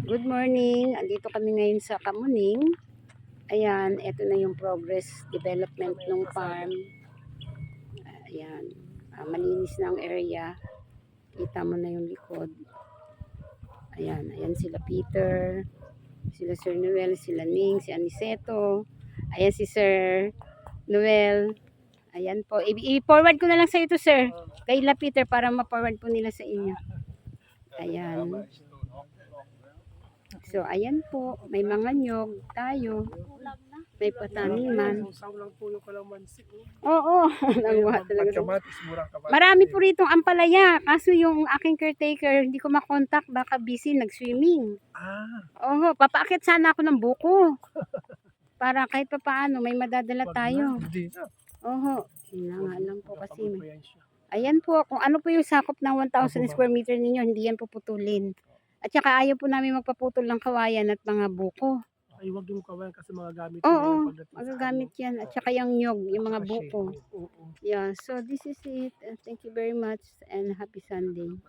Good morning. Andito kami ngayon sa Kamuning. Ayan, ito na yung progress development ng farm. Ayan, malinis na ang area. Kita mo na yung likod. Ayan, ayan sila Peter, sila Sir Noel, sila Ning, si Aniceto. Ayan si Sir Noel. Ayan po. I-forward ko na lang sa ito, sir. Kay La Peter para ma-forward po nila sa inyo. Ayan. So, ayan po. May mga nyog tayo. May pataniman. Oo. Nanguha talaga. Marami po rito ang ampalaya. Kaso yung aking caretaker, hindi ko makontak. Baka busy, nag-swimming. Oo. Papaakit sana ako ng buko. Para kahit pa paano, may madadala tayo. Oo. Nga lang po kasi. Ayan po. Kung ano po yung sakop ng 1,000 square meter ninyo, hindi yan puputulin. At saka ayaw po namin magpaputol ng kawayan at mga buko. Ay, wag yung kawayan kasi mga gamit Oo, magagamit yan. At saka yung nyog, yung mga buko. Yeah, so this is it. Thank you very much and happy Sunday.